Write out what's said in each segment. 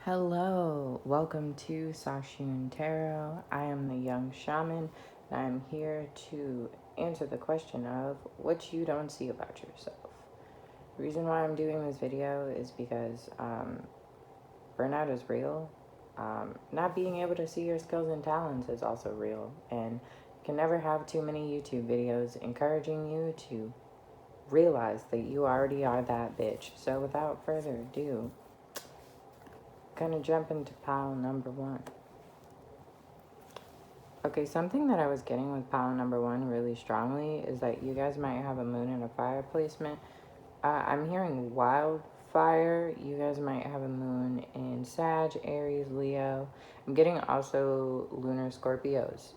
Hello, welcome to Sashun Tarot. I am the Young Shaman, and I'm here to answer the question of what you don't see about yourself. The reason why I'm doing this video is because burnout is real. Not being able to see your skills and talents is also real, and you can never have too many YouTube videos encouraging you to realize that you already are that bitch. So without further ado, gonna jump into pile number one. Okay, something that I was getting with pile number one really strongly is that you guys might have a moon and a fire placement. I'm hearing wildfire. You guys might have a moon in Sag, Aries, Leo. I'm getting also lunar Scorpios.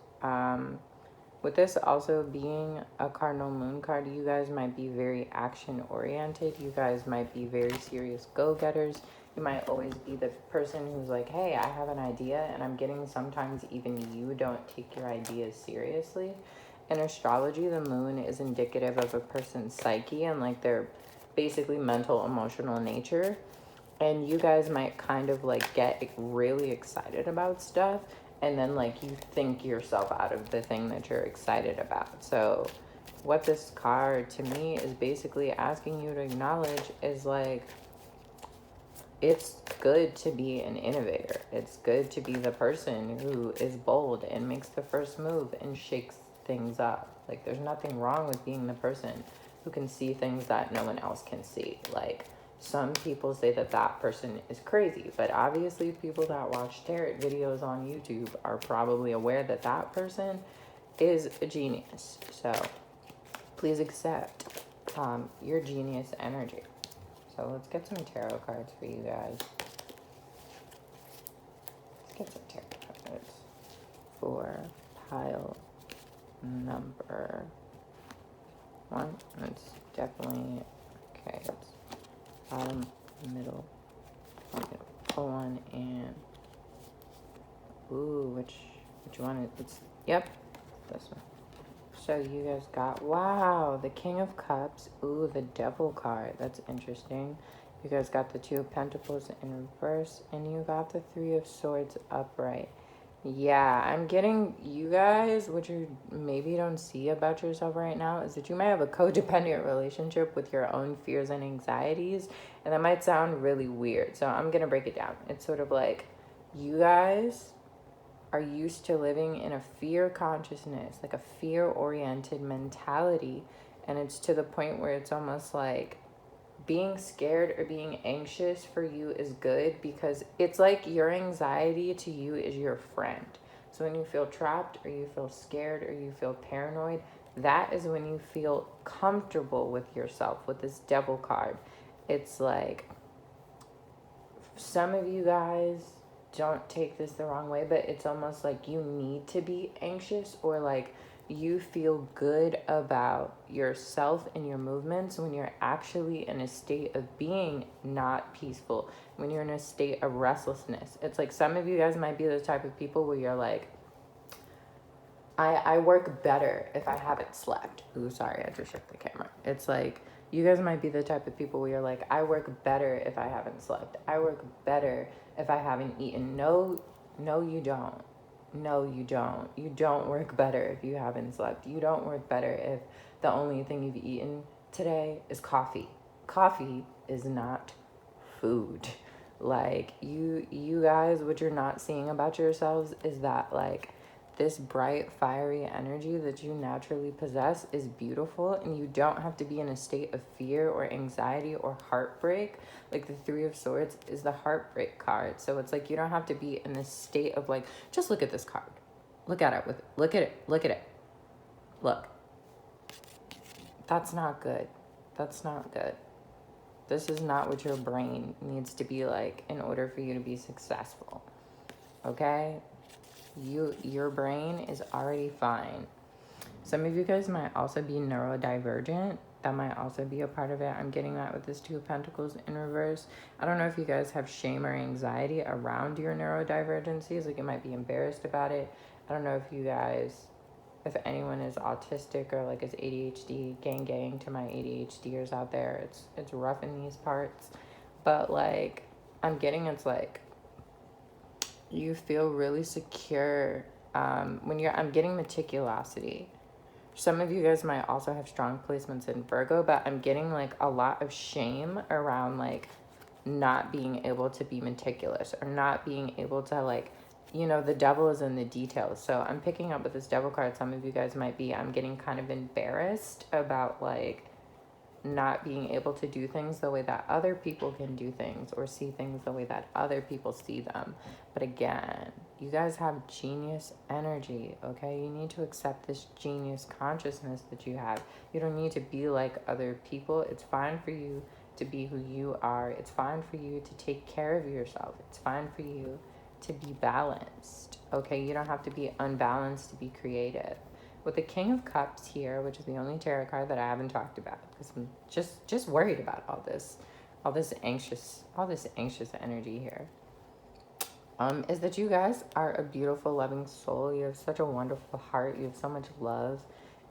With this also being a cardinal moon card, you guys might be very action oriented. You guys might be very serious go-getters. You might always be the person who's like, hey, I have an idea, and I'm getting sometimes even you don't take your ideas seriously. In astrology, the moon is indicative of a person's psyche and like their basically mental, emotional nature. And you guys might kind of like get really excited about stuff, and then like you think yourself out of the thing that you're excited about. So what this card to me is basically asking you to acknowledge is like, it's good to be an innovator. It's good to be the person who is bold and makes the first move and shakes things up. Like, there's nothing wrong with being the person who can see things that no one else can see. Like, some people say that that person is crazy, but obviously people that watch tarot videos on YouTube are probably aware that that person is a genius. So please accept your genius energy. So let's get some tarot cards for you guys. Let's get some tarot cards for pile number one. It's definitely, okay, it's bottom, middle. I'm gonna pull one and, ooh, which one is, it's, yep, this one. So you guys got, wow, the King of Cups. Ooh, the Devil card. That's interesting. You guys got the Two of Pentacles in reverse, and you got the Three of Swords upright. Yeah, I'm getting, you guys, what you maybe don't see about yourself right now is that you might have a codependent relationship with your own fears and anxieties, and that might sound really weird. So I'm going to break it down. It's sort of like you guys are used to living in a fear consciousness, like a fear-oriented mentality, and it's to the point where it's almost like being scared or being anxious for you is good because it's like your anxiety to you is your friend. So when you feel trapped or you feel scared or you feel paranoid, that is when you feel comfortable with yourself. With this Devil card, it's like, some of you guys, don't take this the wrong way, but it's almost like you need to be anxious, or like you feel good about yourself and your movements when you're actually in a state of being not peaceful, when you're in a state of restlessness. It's like some of you guys might be the type of people where you're like, I work better if I haven't slept. Ooh, sorry, I just shook the camera. It's like, you guys might be the type of people where you're like, I work better if I haven't slept. I work better if I haven't eaten. No, you don't. No, you don't. You don't work better if you haven't slept. You don't work better if the only thing you've eaten today is coffee. Coffee is not food. Like, you guys, what you're not seeing about yourselves is that, like, this bright, fiery energy that you naturally possess is beautiful, and you don't have to be in a state of fear or anxiety or heartbreak. Like, the Three of Swords is the heartbreak card. So it's like you don't have to be in this state of like, just look at this card. Look at it. Look at it. Look. That's not good. That's not good. This is not what your brain needs to be like in order for you to be successful. Okay? Your brain is already fine. Some of you guys might also be neurodivergent. That might also be a part of it. I'm getting that with this Two of Pentacles in reverse. I don't know if you guys have shame or anxiety around your neurodivergencies. Like, you might be embarrassed about it. I don't know if you guys, if anyone is autistic or like is ADHD. Gang to my ADHDers out there. It's rough in these parts. But like, I'm getting, it's like You feel really secure when I'm getting meticulosity. Some of you guys might also have strong placements in Virgo, but I'm getting like a lot of shame around like not being able to be meticulous or not being able to like, the devil is in the details. So I'm picking up with this devil card. Some of you guys might be, I'm getting kind of embarrassed about like not being able to do things the way that other people can do things or see things the way that other people see them. But again, you guys have genius energy, okay? You need to accept this genius consciousness that you have. You don't need to be like other people. It's fine for you to be who you are. It's fine for you to take care of yourself. It's fine for you to be balanced, okay? You don't have to be unbalanced to be creative. With the King of Cups here, which is the only tarot card that I haven't talked about, because I'm just worried about all this anxious energy here. Is that you guys are a beautiful, loving soul. You have such a wonderful heart. You have so much love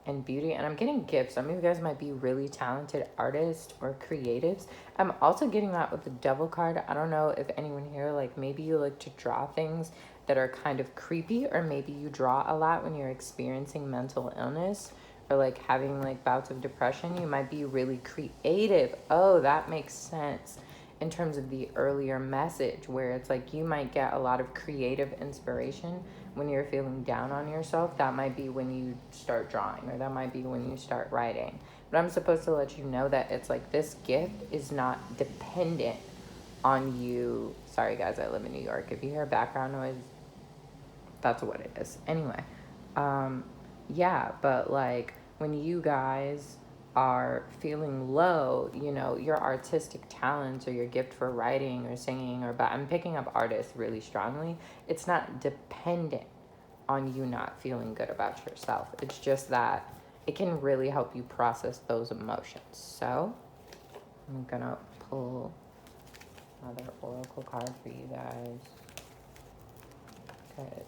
and beauty. And I'm getting gifts. Some of you guys might be really talented artists or creatives. I'm also getting that with the Devil card. I don't know if anyone here, like maybe you like to draw things that are kind of creepy, or maybe you draw a lot when you're experiencing mental illness or like having like bouts of depression. You might be really creative. Oh, that makes sense. In terms of the earlier message, where it's like you might get a lot of creative inspiration when you're feeling down on yourself. That might be when you start drawing, or that might be when you start writing. But I'm supposed to let you know that it's like this gift is not dependent on you. Sorry guys, I live in New York. If you hear background noise, that's what it is. Anyway, yeah, but like when you guys are feeling low, your artistic talents or your gift for writing or singing, but I'm picking up artists really strongly. It's not dependent on you not feeling good about yourself. It's just that it can really help you process those emotions. So I'm gonna pull another oracle card for you guys, because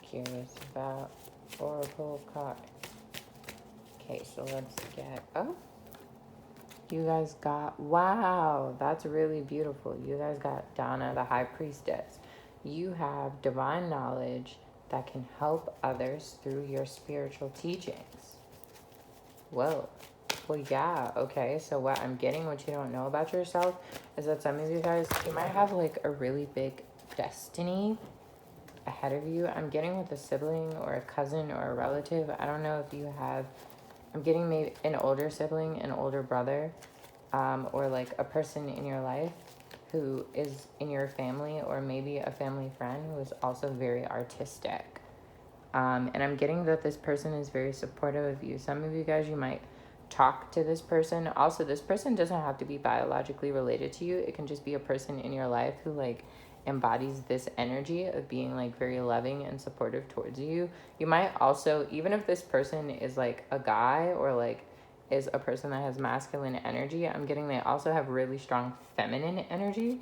curious about oracle card. Okay, so let's get, you guys got, wow, that's really beautiful. You guys got Donna, the High Priestess. You have divine knowledge that can help others through your spiritual teachings. Whoa. Well, yeah, okay. So what I'm getting, what you don't know about yourself, is that some of you guys, you might have like a really big destiny ahead of you. I'm getting with a sibling or a cousin or a relative. I don't know if you have, I'm getting maybe an older sibling, an older brother, or like a person in your life who is in your family, or maybe a family friend who is also very artistic. And I'm getting that this person is very supportive of you. Some of you guys, you might talk to this person. Also, this person doesn't have to be biologically related to you. It can just be a person in your life who like embodies this energy of being like very loving and supportive towards you. You might also, even if this person is like a guy or like is a person that has masculine energy, I'm getting they also have really strong feminine energy.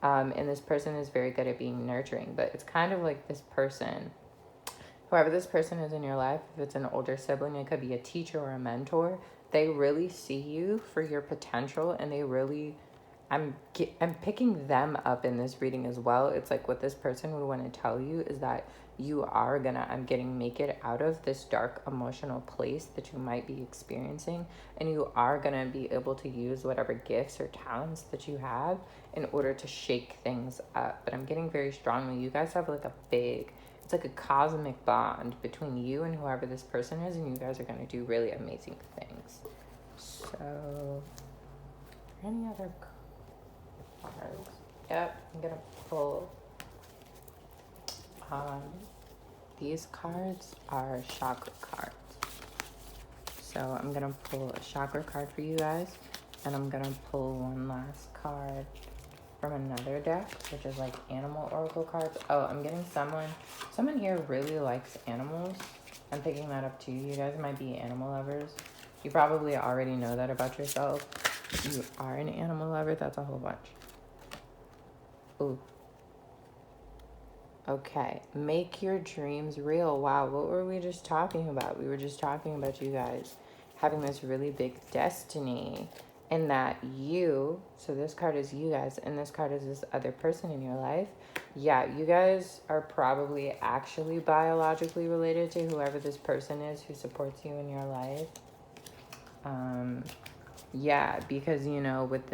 And this person is very good at being nurturing, but it's kind of like this person, whoever this person is in your life, if it's an older sibling, it could be a teacher or a mentor, they really see you for your potential, and they really, I'm picking them up in this reading as well. It's like what this person would want to tell you is that you are gonna, make it out of this dark emotional place that you might be experiencing, and you are gonna be able to use whatever gifts or talents that you have in order to shake things up. But I'm getting very strongly, you guys have like a big, it's like a cosmic bond between you and whoever this person is, and you guys are gonna do really amazing things. So, any other cards? Yep, I'm gonna pull. These cards are chakra cards. So I'm gonna pull a chakra card for you guys, and I'm gonna pull one last card from another deck, which is like animal oracle cards. Oh, I'm getting someone here really likes animals. I'm picking that up too. You guys might be animal lovers. You probably already know that about yourself. You are an animal lover. That's a whole bunch. Ooh. Okay, make your dreams real. Wow, what were we just talking about? We were just talking about you guys having this really big destiny and that so this card is you guys, and this card is this other person in your life. Yeah, you guys are probably actually biologically related to whoever this person is who supports you in your life. Yeah, because with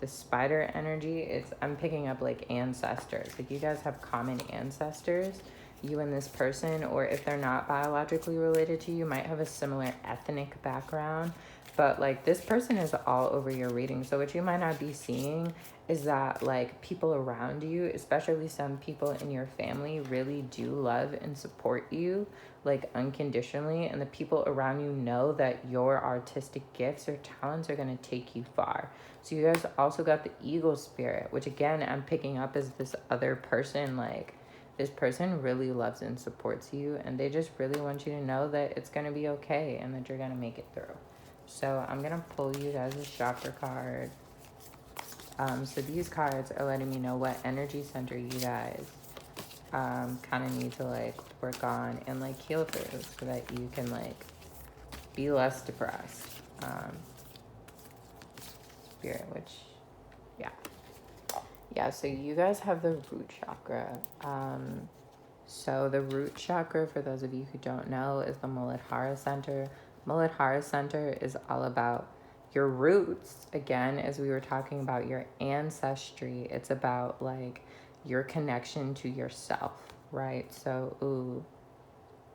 the spider energy, I'm picking up like ancestors. Like you guys have common ancestors, you and this person, or if they're not biologically related to you, might have a similar ethnic background. But like this person is all over your reading. So what you might not be seeing is that like people around you, especially some people in your family, really do love and support you like unconditionally, and the people around you know that your artistic gifts or talents are going to take you far. So you guys also got the eagle spirit, which again I'm picking up as this other person. Like this person really loves and supports you, and they just really want you to know that it's going to be okay and that you're going to make it through. So I'm going to pull you guys a chakra card. So these cards are letting me know what energy center you guys kind of need to like work on and like heal through, so that you can like be less depressed. Spirit, which yeah, so you guys have the root chakra. So the root chakra, for those of you who don't know, is the Muladhara center. Muladhara center is all about your roots. Again, as we were talking about your ancestry, it's about like your connection to yourself, right? So,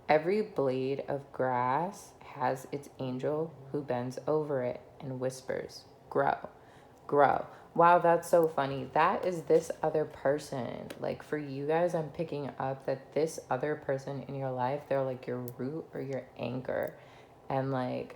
every blade of grass has its angel who bends over it and whispers, grow, grow. Wow, that's so funny. That is this other person. Like for you guys, I'm picking up that this other person in your life, they're like your root or your anchor. And like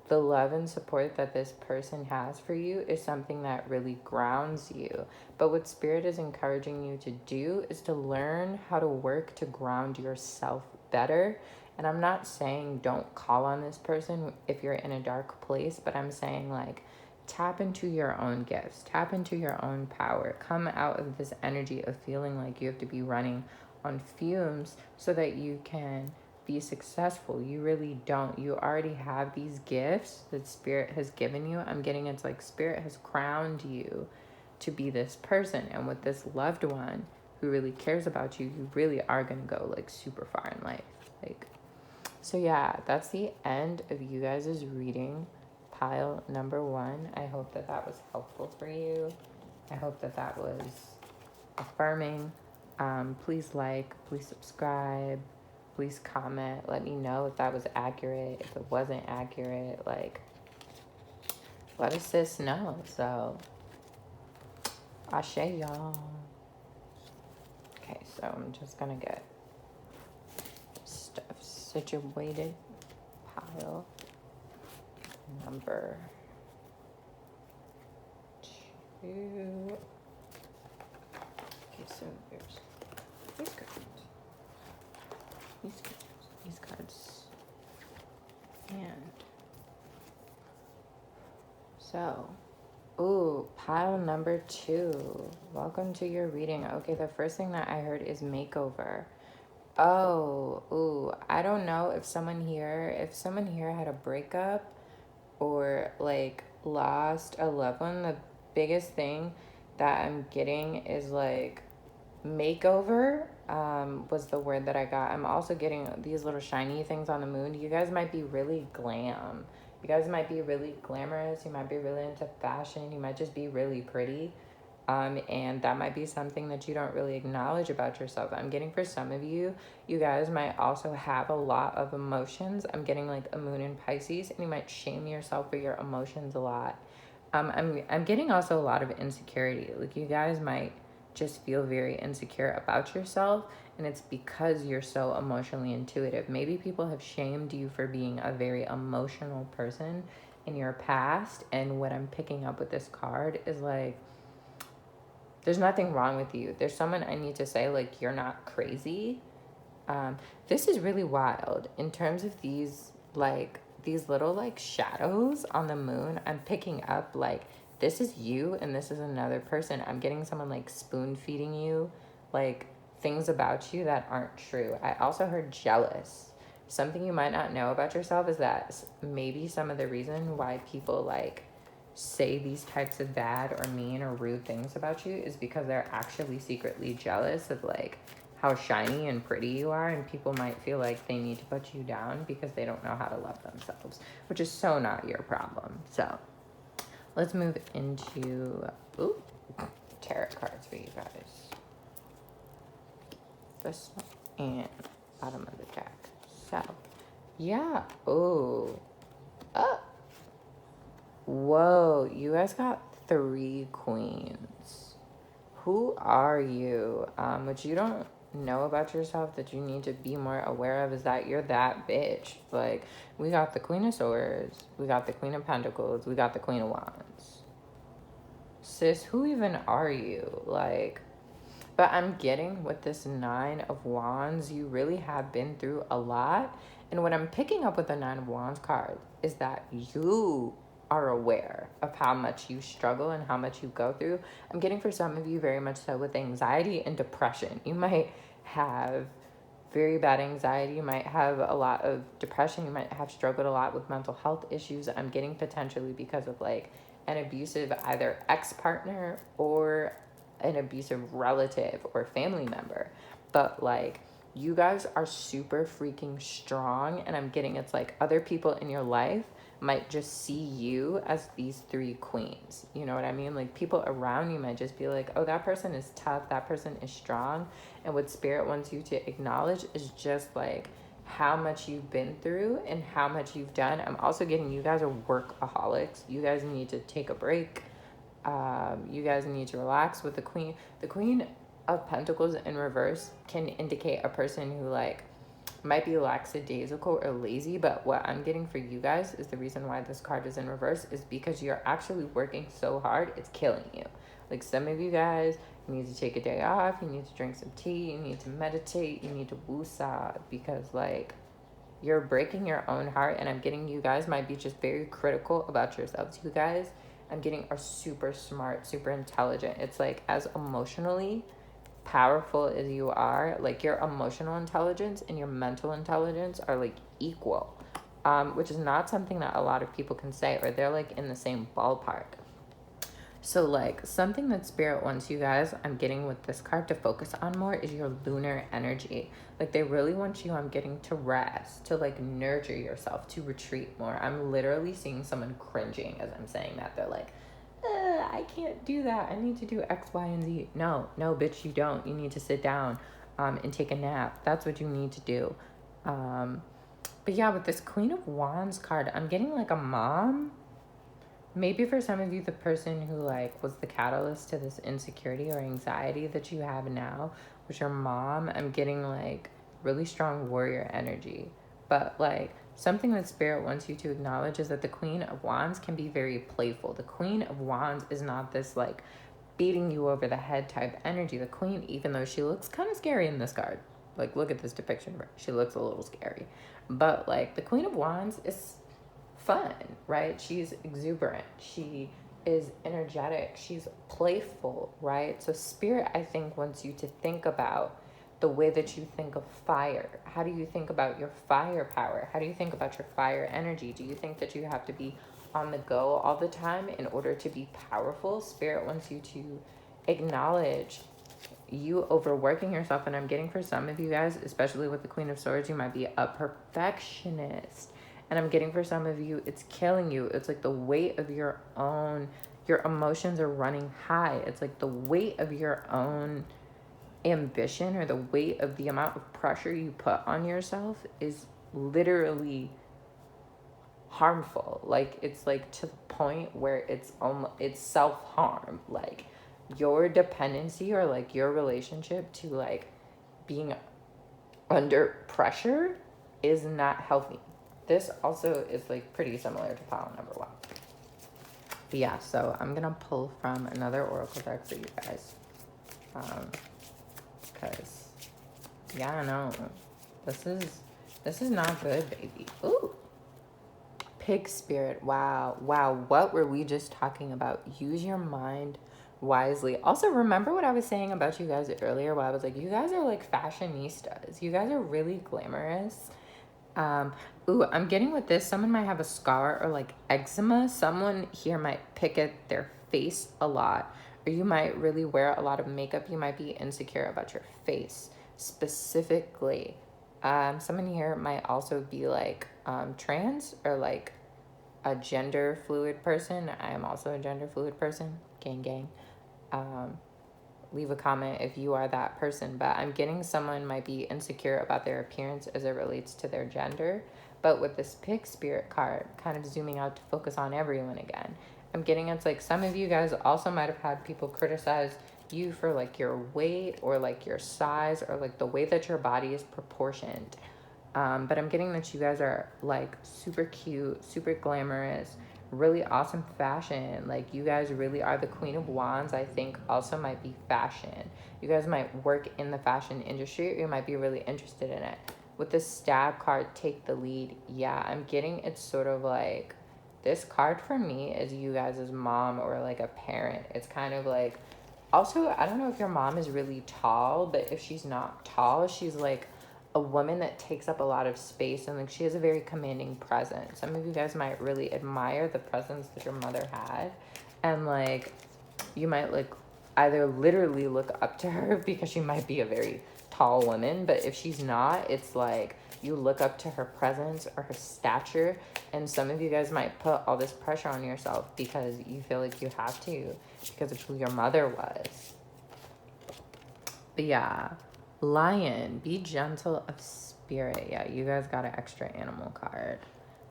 the love and support that this person has for you is something that really grounds you. But what Spirit is encouraging you to do is to learn how to work to ground yourself better. And I'm not saying don't call on this person if you're in a dark place, but I'm saying like tap into your own gifts, tap into your own power, come out of this energy of feeling like you have to be running on fumes so that you can be successful. You really don't. You already have these gifts that Spirit has given you. I'm getting it's like Spirit has crowned you to be this person, and with this loved one who really cares about you, you really are going to go like super far in life. Like, so yeah, that's the end of you guys' reading, pile number 1. I hope that that was helpful for you. I hope that that was affirming. Please like, please subscribe, please comment. Let me know if that was accurate. If it wasn't accurate, like, let a sis know. So, ashe, y'all. Okay, so I'm just gonna get stuff situated. Pile number 2. Okay, so there's these cards. These cards. And so, pile number 2. Welcome to your reading. Okay, the first thing that I heard is makeover. I don't know if someone here had a breakup or like lost a loved one. The biggest thing that I'm getting is like makeover was the word that I got. I'm also getting these little shiny things on the moon. You guys might be really glam. You guys might be really glamorous. You might be really into fashion. You might just be really pretty. And that might be something that you don't really acknowledge about yourself. I'm getting for some of you, you guys might also have a lot of emotions. I'm getting like a moon in Pisces, and you might shame yourself for your emotions a lot. I'm getting also a lot of insecurity. Like you guys might just feel very insecure about yourself, and it's because you're so emotionally intuitive. Maybe people have shamed you for being a very emotional person in your past, and what I'm picking up with this card is like, there's nothing wrong with you. There's someone I need to say, like, you're not crazy. This is really wild. In terms of these little, like, shadows on the moon, I'm picking up, like, this is you and this is another person. I'm getting someone, like, spoon feeding you, like, things about you that aren't true. I also heard jealous. Something you might not know about yourself is that maybe some of the reason why people, like, say these types of bad or mean or rude things about you is because they're actually secretly jealous of like how shiny and pretty you are, and people might feel like they need to put you down because they don't know how to love themselves, which is so not your problem. So let's move into tarot cards for you guys. This one and bottom of the deck. So yeah. Whoa, you guys got 3 queens. Who are you? What you don't know about yourself that you need to be more aware of is that you're that bitch. Like, we got the Queen of Swords, we got the Queen of Pentacles, we got the Queen of Wands. Sis, who even are you? Like, but I'm getting with this 9 of Wands, you really have been through a lot. And what I'm picking up with the 9 of Wands card is that you are aware of how much you struggle and how much you go through. I'm getting for some of you very much so with anxiety and depression. You might have very bad anxiety. You might have a lot of depression. You might have struggled a lot with mental health issues. I'm getting potentially because of like an abusive either ex-partner or an abusive relative or family member. But like, you guys are super freaking strong, and I'm getting it's like other people in your life might just see you as these 3 queens. You know what I mean? Like, people around you might just be like, oh, that person is tough, that person is strong. And what Spirit wants you to acknowledge is just like how much you've been through and how much you've done. I'm also getting you guys are workaholics. You guys need to take a break. You guys need to relax. With the Queen of Pentacles in reverse can indicate a person who like might be lackadaisical or lazy. But what I'm getting for you guys is the reason why this card is in reverse is because you're actually working so hard, it's killing you. Like, some of you guys, you need to take a day off, you need to drink some tea, you need to meditate, you need to woosah, because like, you're breaking your own heart. And I'm getting you guys might be just very critical about yourselves. You guys, I'm getting, are super smart, super intelligent. It's like, as emotionally powerful as you are, like, your emotional intelligence and your mental intelligence are like equal, which is not something that a lot of people can say, or they're like in the same ballpark. So like, something that Spirit wants you guys, I'm getting with this card, to focus on more is your lunar energy. Like, they really want you, I'm getting, to rest, to like nurture yourself, to retreat more. I'm literally seeing someone cringing as I'm saying that. They're like, I can't do that. I need to do X, Y, and Z. No, bitch, you don't. You need to sit down and take a nap. That's what you need to do. But yeah, with this Queen of Wands card, I'm getting like a mom. Maybe for some of you, the person who like was the catalyst to this insecurity or anxiety that you have now was your mom. I'm getting like really strong warrior energy. But like, something that Spirit wants you to acknowledge is that the Queen of Wands can be very playful. The Queen of Wands is not this like beating you over the head type energy. The Queen, even though she looks kind of scary in this card, like, look at this depiction of her. She looks a little scary. But like, the Queen of Wands is fun, right? She's exuberant. She is energetic. She's playful, right? So Spirit, I think, wants you to think about the way that you think of fire. How do you think about your fire power? How do you think about your fire energy? Do you think that you have to be on the go all the time in order to be powerful? Spirit wants you to acknowledge you overworking yourself. And I'm getting for some of you guys, especially with the Queen of Swords, you might be a perfectionist. And I'm getting for some of you, it's killing you. It's like the weight of your emotions are running high. It's like the weight of your own ambition, or the weight of the amount of pressure you put on yourself is literally harmful. Like, it's like to the point where it's self-harm. Like, your dependency or like your relationship to like being under pressure is not healthy. This also is like pretty similar to pile number 1. But yeah, so I'm gonna pull from another oracle deck for you guys, because yeah, no, this is not good, baby. Ooh, Pig Spirit. Wow, what were we just talking about? Use your mind wisely. Also, remember what I was saying about you guys earlier, where I was like, you guys are like fashionistas. You guys are really glamorous. Ooh, I'm getting with this. Someone might have a scar or like eczema. Someone here might pick at their face a lot, or you might really wear a lot of makeup. You might be insecure about your face specifically. Someone here might also be like trans or like a gender fluid person. I am also a gender fluid person. Gang, gang. Um, Leave a comment if you are that person. But I'm getting someone might be insecure about their appearance as it relates to their gender. But with this pig spirit card, kind of zooming out to focus on everyone again, I'm getting it's like some of you guys also might have had people criticize you for like your weight or like your size or like the way that your body is proportioned. But I'm getting that you guys are like super cute, super glamorous, really awesome fashion. Like you guys really are the Queen of Wands. I think also might be fashion. You guys might work in the fashion industry or you might be really interested in it. With the stab card, take the lead. Yeah, I'm getting it's sort of like this card for me is you guys as mom or like a parent. It's kind of like also, I don't know if your mom is really tall, but if she's not tall, she's like a woman that takes up a lot of space and like she has a very commanding presence. Some of you guys might really admire the presence that your mother had, and like you might like either literally look up to her because she might be a very tall woman, but if she's not, it's like you look up to her presence or her stature, and some of you guys might put all this pressure on yourself because you feel like you have to because of who your mother was. But yeah, lion, be gentle of spirit. Yeah, you guys got an extra animal card.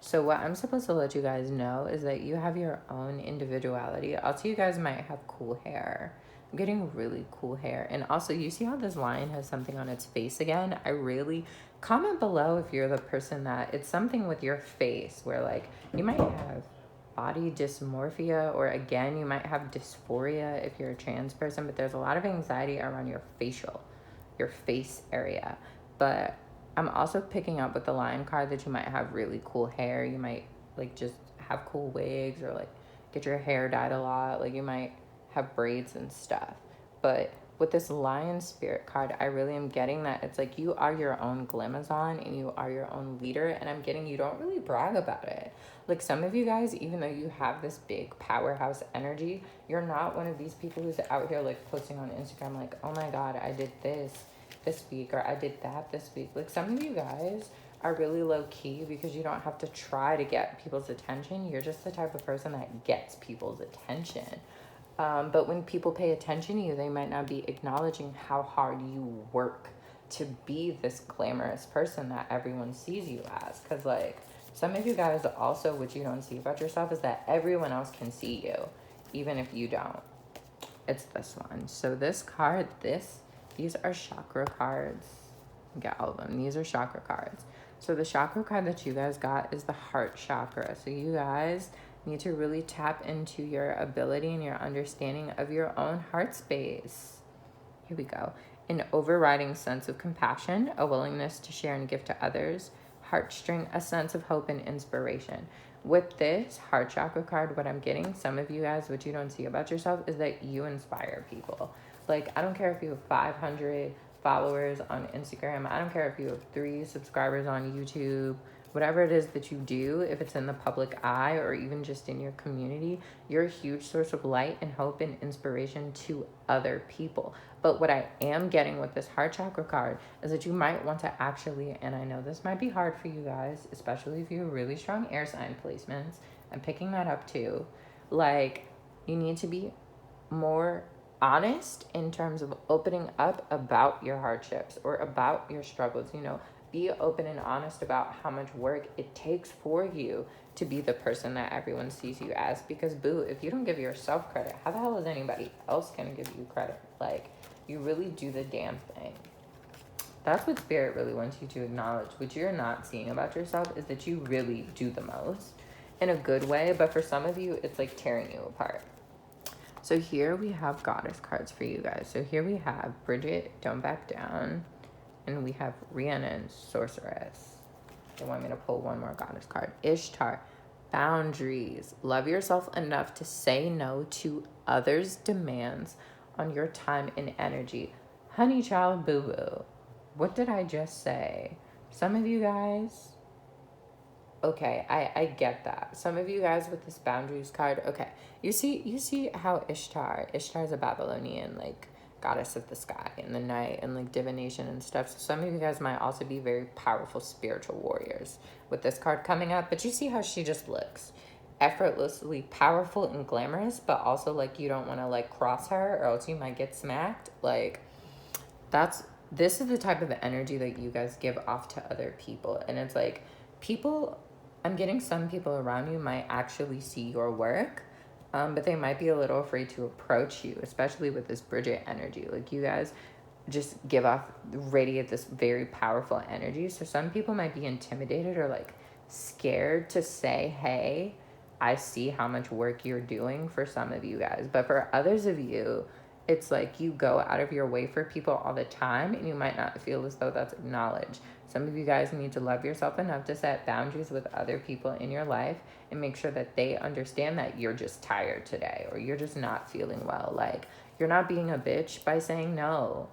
So what I'm supposed to let you guys know is that you have your own individuality. Also, you guys might have cool hair. I'm getting really cool hair. And also, you see how this lion has something on its face again? I really comment below if you're the person that it's something with your face where like you might have body dysmorphia, or again you might have dysphoria if you're a trans person, but there's a lot of anxiety around your face area. But I'm also picking up with the lion card that you might have really cool hair. You might like just have cool wigs or like get your hair dyed a lot. Like you might have braids and stuff. But with this lion spirit card, I really am getting that it's like you are your own glamazon and you are your own leader. And I'm getting you don't really brag about it. Like some of you guys, even though you have this big powerhouse energy, you're not one of these people who's out here like posting on Instagram like, oh my God, I did this week or I did that this week. Like some of you guys are really low key because you don't have to try to get people's attention. You're just the type of person that gets people's attention. But when people pay attention to you, they might not be acknowledging how hard you work to be this glamorous person that everyone sees you as. Because, like, some of you guys also, what you don't see about yourself is that everyone else can see you, even if you don't. It's this one. So this card, these are chakra cards. Get all of them. These are chakra cards. So the chakra card that you guys got is the heart chakra. So you guys need to really tap into your ability and your understanding of your own heart space. Here we go. An overriding sense of compassion, a willingness to share and give to others, heartstring, a sense of hope and inspiration. With this heart chakra card, what I'm getting, some of you guys, what you don't see about yourself is that you inspire people. Like, I don't care if you have 500 followers on Instagram. I don't care if you have 3 subscribers on YouTube. Whatever it is that you do, if it's in the public eye or even just in your community, you're a huge source of light and hope and inspiration to other people. But what I am getting with this heart chakra card is that you might want to actually, and I know this might be hard for you guys, especially if you have really strong air sign placements. I'm picking that up too. Like, you need to be more honest in terms of opening up about your hardships or about your struggles. You know, be open and honest about how much work it takes for you to be the person that everyone sees you as. Because boo, if you don't give yourself credit, how the hell is anybody else gonna give you credit? Like, you really do the damn thing. That's what spirit really wants you to acknowledge. What you're not seeing about yourself is that you really do the most in a good way, but for some of you it's like tearing you apart. So here we have goddess cards for you guys. So here we have Bridget, don't back down. And we have Rhiannon, sorceress. They want me to pull one more goddess card. Ishtar, boundaries. Love yourself enough to say no to others' demands on your time and energy. Honey child boo boo. What did I just say? Some of you guys Okay, I get that. Some of you guys with this boundaries card, okay. You see how Ishtar is a Babylonian like goddess of the sky and the night and like divination and stuff. So some of you guys might also be very powerful spiritual warriors with this card coming up, but you see how she just looks effortlessly powerful and glamorous, but also like you don't want to like cross her or else you might get smacked. Like that's this is the type of energy that you guys give off to other people, and it's like people, I'm getting some people around you might actually see your work, but they might be a little afraid to approach you, especially with this Bridget energy. Like you guys just give off, radiate this very powerful energy, so some people might be intimidated or like scared to say, hey, I see how much work you're doing, for some of you guys. But for others of you, it's like you go out of your way for people all the time and you might not feel as though that's acknowledged. Some of you guys need to love yourself enough to set boundaries with other people in your life and make sure that they understand that you're just tired today or you're just not feeling well. Like, you're not being a bitch by saying no,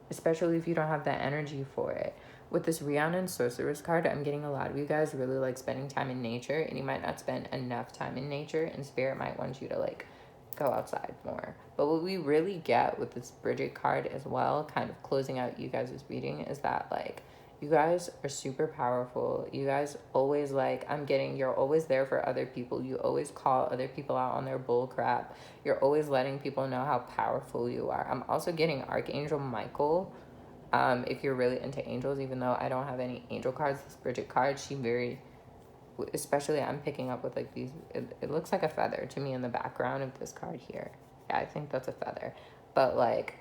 especially if you don't have that energy for it. With this Rihanna and Sorceress card, I'm getting a lot of you guys really like spending time in nature, and you might not spend enough time in nature, and Spirit might want you to like go outside more. But what we really get with this Bridget card as well, kind of closing out you guys' reading, is that like you guys are super powerful. You guys always like, I'm getting, you're always there for other people. You always call other people out on their bull crap. You're always letting people know how powerful you are. I'm also getting Archangel Michael. If you're really into angels, even though I don't have any angel cards, this Bridget card, she very, especially I'm picking up with like these, it looks like a feather to me in the background of this card here. Yeah, I think that's a feather. But like,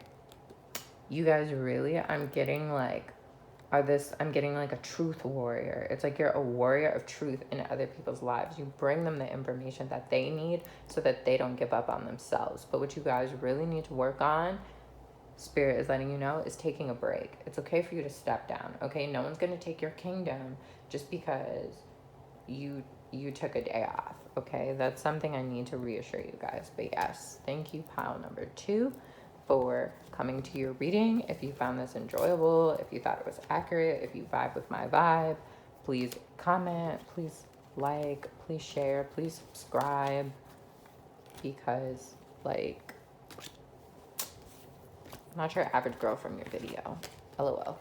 you guys really, I'm getting like, I'm getting like a truth warrior. It's like you're a warrior of truth in other people's lives. You bring them the information that they need so that they don't give up on themselves. But what you guys really need to work on, Spirit is letting you know, is taking a break. It's okay for you to step down, okay? No one's going to take your kingdom just because you took a day off, okay? That's something I need to reassure you guys. But yes, thank you, pile number 2, for coming to your reading. If you found this enjoyable, if you thought it was accurate, if you vibe with my vibe, please comment, please like, please share, please subscribe, because like, I'm not your average girl from your video. LOL.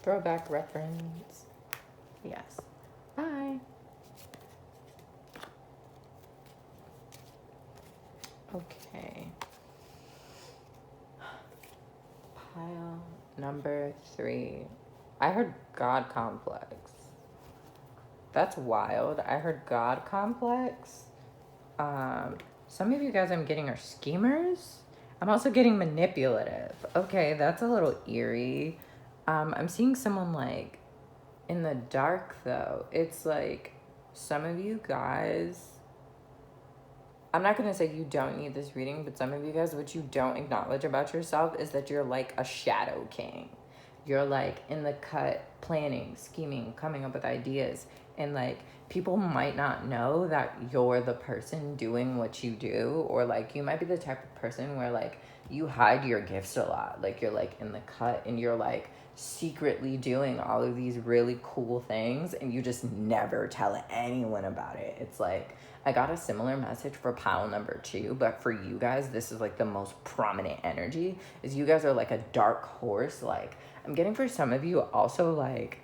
Throwback reference. Yes. Bye. Okay. Pile number 3. I heard God complex. That's wild. I heard God complex. Some of you guys I'm getting are schemers. I'm also getting manipulative. Okay, that's a little eerie. I'm seeing someone like in the dark though. It's like some of you guys, I'm not going to say you don't need this reading, but some of you guys, what you don't acknowledge about yourself is that you're like a shadow king. You're like in the cut, planning, scheming, coming up with ideas. And like people might not know that you're the person doing what you do, or like you might be the type of person where like you hide your gifts a lot. Like you're like in the cut and you're like secretly doing all of these really cool things and you just never tell anyone about it. It's like, I got a similar message for pile number 2, but for you guys, this is like the most prominent energy, is you guys are like a dark horse. Like I'm getting for some of you also like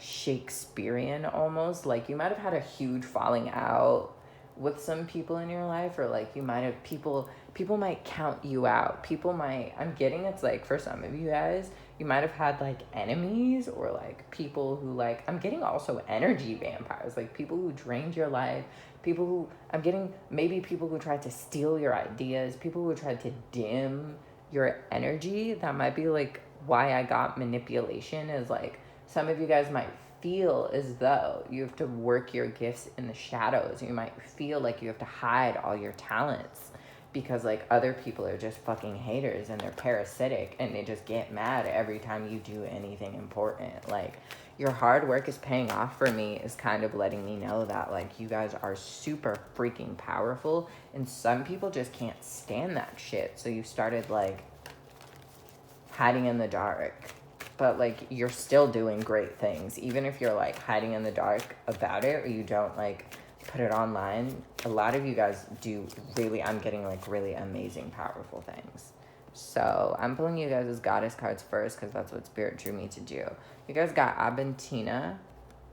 Shakespearean almost, like you might have had a huge falling out with some people in your life, or like you might have people might count you out. People might, I'm getting, it's like for some of you guys, you might have had like enemies, or like people who like, I'm getting also energy vampires, like people who drained your life, people who, I'm getting maybe people who tried to steal your ideas, people who tried to dim your energy. That might be like why I got manipulation, is like some of you guys might feel as though you have to work your gifts in the shadows. You might feel like you have to hide all your talents because like other people are just fucking haters and they're parasitic and they just get mad every time you do anything important. Like your hard work is paying off for me, is kind of letting me know that like you guys are super freaking powerful, and some people just can't stand that shit. So you started like hiding in the dark. but like you're still doing great things, even if you're like hiding in the dark about it, or you don't like put it online. A lot of you guys do really, I'm getting like really amazing, powerful things. So I'm pulling you guys as goddess cards first because that's what spirit drew me to do. You guys got Abundantia.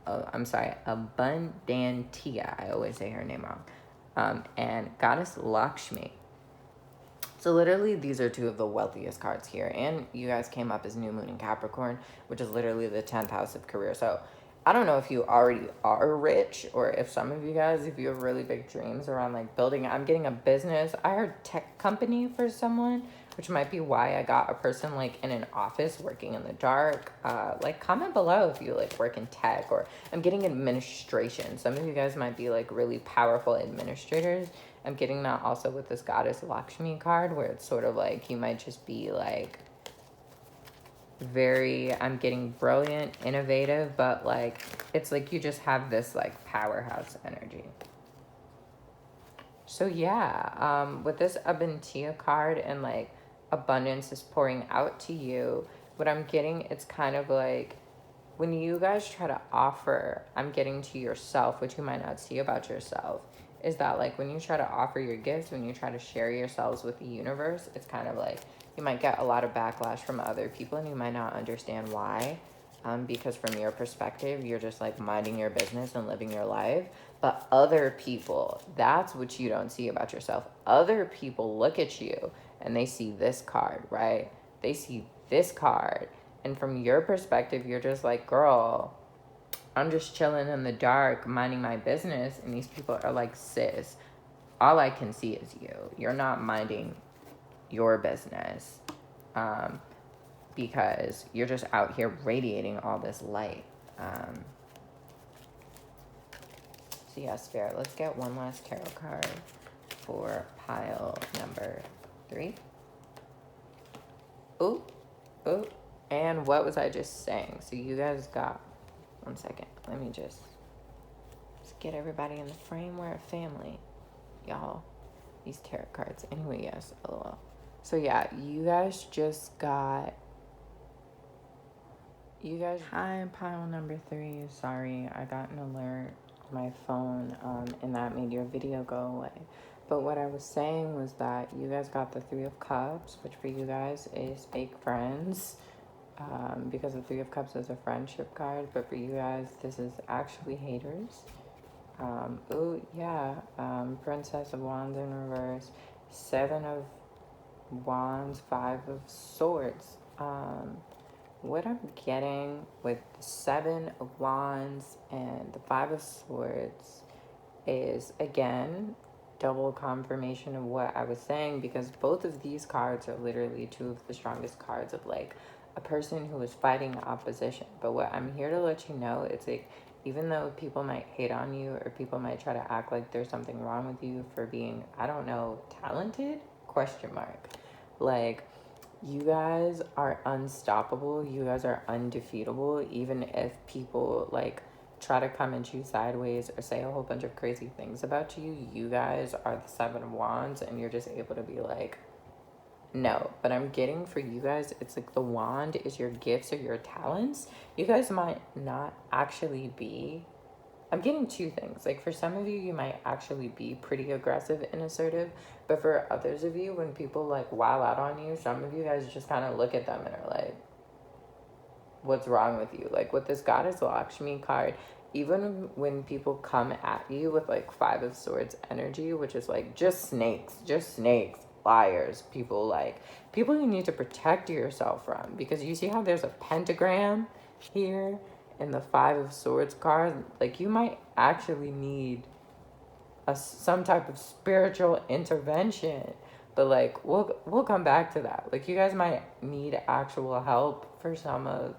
Oh, I'm sorry, Abundantia. I always say her name wrong. And Goddess Lakshmi. So literally, these are two of the wealthiest cards here. And you guys came up as New Moon in Capricorn, which is literally the 10th house of career. So I don't know if you already are rich, or if some of you guys, if you have really big dreams around like building, I'm getting a business. I heard tech company for someone, which might be why I got a person like in an office working in the dark. Like comment below if you like work in tech, or I'm getting administration. Some of you guys might be like really powerful administrators. I'm getting that also with this Goddess Lakshmi card, where it's sort of like you might just be like very, I'm getting brilliant, innovative, but like it's like you just have this like powerhouse energy. So yeah, with this Abundantia card and like abundance is pouring out to you, what I'm getting, it's kind of like when you guys try to offer, I'm getting to yourself, which you might not see about yourself, is that like when you try to offer your gifts, when you try to share yourselves with the universe, it's kind of like you might get a lot of backlash from other people and you might not understand why. Because from your perspective, you're just like minding your business and living your life. But other people, that's what you don't see about yourself. Other people look at you and they see this card, right? They see this card. And from your perspective, you're just like, girl, I'm just chilling in the dark, minding my business. And these people are like, sis, all I can see is you. You're not minding your business. Because you're just out here radiating all this light. So yeah, Spirit, let's get one last tarot card for pile number 3. Ooh, ooh. And what was I just saying? So you guys got, one second, let me just get everybody in the frame. We're a family, y'all. These tarot cards. Anyway, yes, lol. So yeah, you guys just got, hi, pile number 3. Sorry, I got an alert on my phone, and that made your video go away. But what I was saying was that you guys got the 3 of Cups, which for you guys is fake friends, because the 3 of Cups is a friendship card, but for you guys, this is actually haters. Oh yeah, Princess of Wands in reverse, 7 of Wands, 5 of Swords. What I'm getting with the 7 of Wands and the 5 of Swords is, again, double confirmation of what I was saying, because both of these cards are literally 2 of the strongest cards of like a person who is fighting opposition. But what I'm here to let you know, it's like, even though people might hate on you or people might try to act like there's something wrong with you for being, I don't know, talented, question mark. Like, you guys are unstoppable. You guys are undefeatable. Even if people like try to come at you sideways or say a whole bunch of crazy things about you, you guys are the 7 of Wands and you're just able to be like, no. But I'm getting for you guys, it's like the wand is your gifts or your talents. You guys might not actually be, I'm getting 2 things. Like for some of you, you might actually be pretty aggressive and assertive. But for others of you, when people like wow out on you, some of you guys just kind of look at them and are like, what's wrong with you? Like with this Goddess Lakshmi card, even when people come at you with like 5 of Swords energy, which is like just snakes, liars, people you need to protect yourself from, because you see how there's a pentagram here in the 5 of Swords card. Like you might actually need some type of spiritual intervention, but like we'll come back to that. Like you guys might need actual help for some of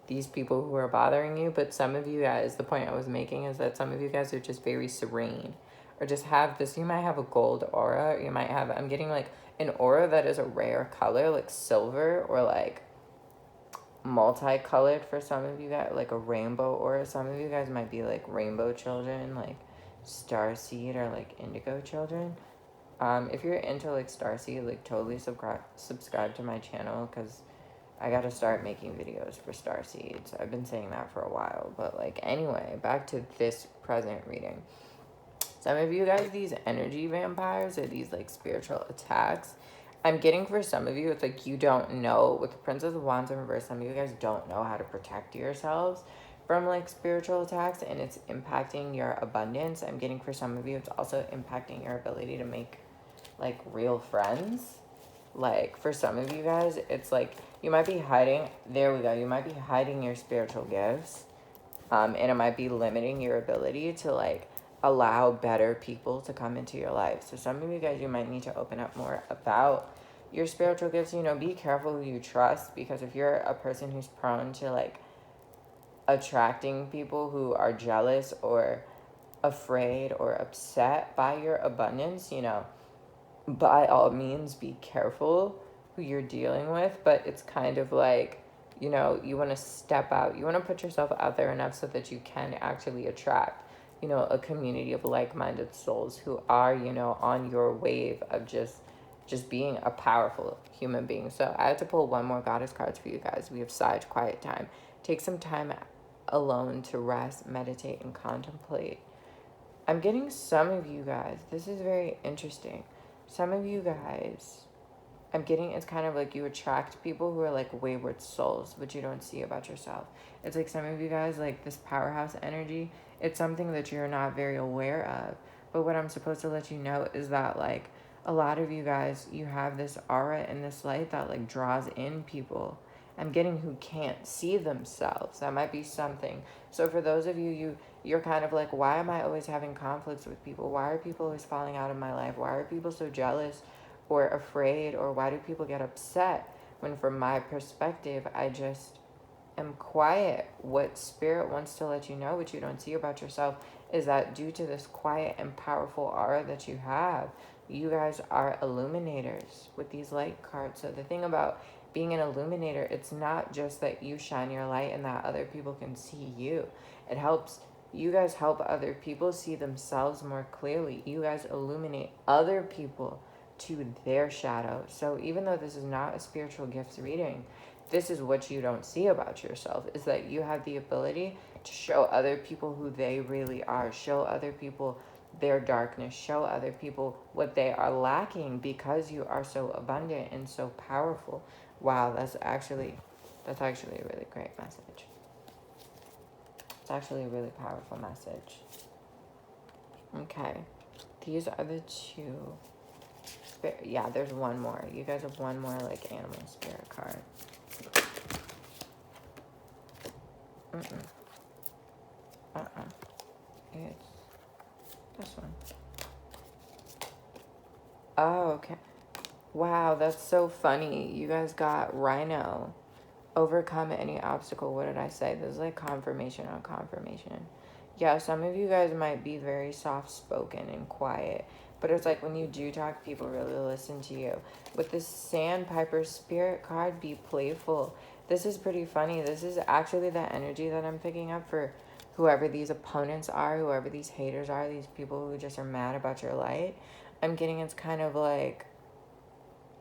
these people who are bothering you, but some of you guys, the point I was making is that some of you guys are just very serene, or just have this, you might have a gold aura, you might have, I'm getting like an aura that is a rare color, like silver, or like multicolored for some of you guys, like a rainbow aura. Some of you guys might be like rainbow children, like starseed or like indigo children. If you're into like starseed, like totally subscribe to my channel, because I gotta start making videos for star seeds. I've been saying that for a while. But, like, anyway, back to this present reading. Some of you guys, these energy vampires or these, like, spiritual attacks, I'm getting for some of you, it's like you don't know, with the Princess of Wands in reverse, some of you guys don't know how to protect yourselves from, like, spiritual attacks, and it's impacting your abundance. I'm getting for some of you, it's also impacting your ability to make, like, real friends. Like, for some of you guys, it's like you might be hiding, there we go, you might be hiding your spiritual gifts, and it might be limiting your ability to, like, allow better people to come into your life. So some of you guys, you might need to open up more about your spiritual gifts. You know, be careful who you trust, because if you're a person who's prone to, like, attracting people who are jealous or afraid or upset by your abundance, you know, by all means be careful who you're dealing with. But it's kind of like, you know, you want to step out, you want to put yourself out there enough so that you can actually attract, you know, a community of like-minded souls who are, you know, on your wave of just being a powerful human being. So I had to pull one more goddess cards for you guys. We have Sage, quiet time. Take some time alone to rest, meditate, and contemplate. I'm getting some of you guys, this is very interesting. Some of you guys, I'm getting, it's kind of like you attract people who are, like, wayward souls, which you don't see about yourself. It's like some of you guys, like, this powerhouse energy, it's something that you're not very aware of. But what I'm supposed to let you know is that, like, a lot of you guys, you have this aura and this light that, like, draws in people. I'm getting who can't see themselves. That might be something. So for those of you, you're kind of like, why am I always having conflicts with people? Why are people always falling out of my life? Why are people so jealous or afraid? Or why do people get upset? When from my perspective, I just am quiet. What spirit wants to let you know, what you don't see about yourself, is that due to this quiet and powerful aura that you have, you guys are illuminators with these light cards. So the thing about being an illuminator, it's not just that you shine your light and that other people can see you. It helps, you guys help other people see themselves more clearly. You guys illuminate other people to their shadow. So even though this is not a spiritual gifts reading, this is what you don't see about yourself, is that you have the ability to show other people who they really are, show other people their darkness, show other people what they are lacking, because you are so abundant and so powerful. Wow, that's actually a really great message. It's actually a really powerful message. Okay, these are the two. Yeah, there's one more. You guys have one more, like, animal spirit card. It's this one. Oh, okay. Wow, that's so funny. You guys got Rhino. Overcome any obstacle. What did I say? This is like confirmation on confirmation. Yeah, some of you guys might be very soft-spoken and quiet, but it's like when you do talk, people really listen to you. With this Sandpiper Spirit card, be playful. This is pretty funny. This is actually the energy that I'm picking up for whoever these opponents are, whoever these haters are, these people who just are mad about your light. I'm getting, it's kind of like,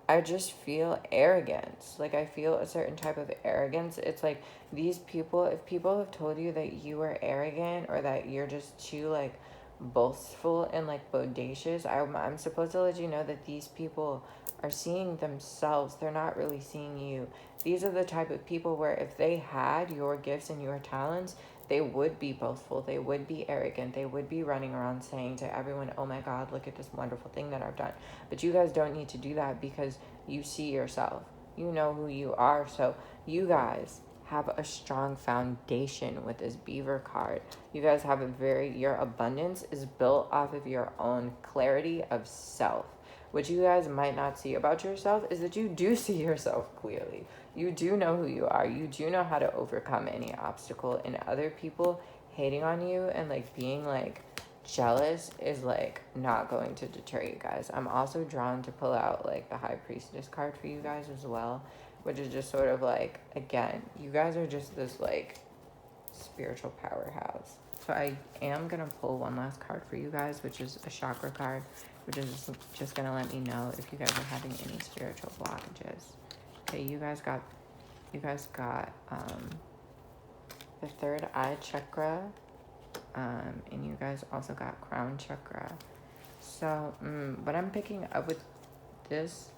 I just feel arrogance. Like, I feel a certain type of arrogance. It's like these people, if people have told you that you are arrogant or that you're just too, like, boastful and, like, bodacious, I'm supposed to let you know that these people are seeing themselves. They're not really seeing you. These are the type of people where if they had your gifts and your talents, they would be boastful, they would be arrogant, they would be running around saying to everyone, oh my God, look at this wonderful thing that I've done. But you guys don't need to do that, because you see yourself. You know who you are. So you guys have a strong foundation with this beaver card. You guys have your abundance is built off of your own clarity of self. What you guys might not see about yourself is that you do see yourself clearly. You do know who you are. You do know how to overcome any obstacle, and other people hating on you and, like, being, like, jealous is, like, not going to deter you guys. I'm also drawn to pull out, like, the High Priestess card for you guys as well, which is just sort of like, again, you guys are just this, like, spiritual powerhouse. So I am going to pull one last card for you guys, which is a chakra card, which is just going to let me know if you guys are having any spiritual blockages. Okay, you guys got You guys got the third eye chakra, and you guys also got crown chakra. So what I'm picking up with this,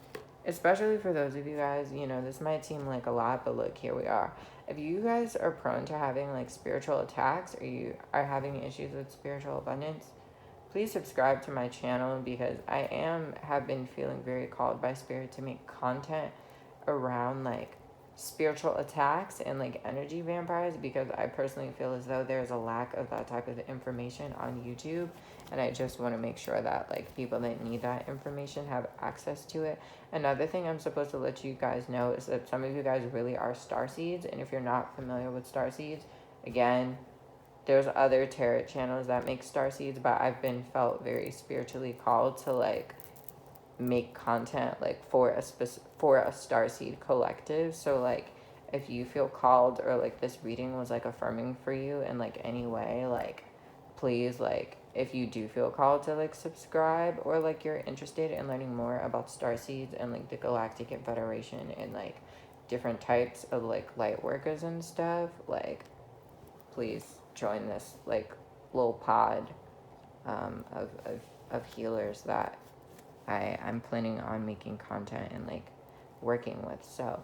especially for those of you guys, you know, this might seem like a lot, but look, here we are. If you guys are prone to having like spiritual attacks, or you are having issues with spiritual abundance, please subscribe to my channel, because I have been feeling very called by spirit to make content around like spiritual attacks and like energy vampires, because I personally feel as though there's a lack of that type of information on YouTube, and I just want to make sure that like people that need that information have access to it. Another thing I'm supposed to let you guys know is that some of you guys really are starseeds, and if you're not familiar with starseeds, again, there's other tarot channels that make starseeds, but I've been felt very spiritually called to like make content like for a starseed collective. So like if you feel called, or like this reading was like affirming for you in like any way, like please, like if you do feel called to like subscribe, or like you're interested in learning more about starseeds and like the Galactic Federation and like different types of like light workers and stuff, like please join this like little pod of healers that I'm planning on making content and like working with. So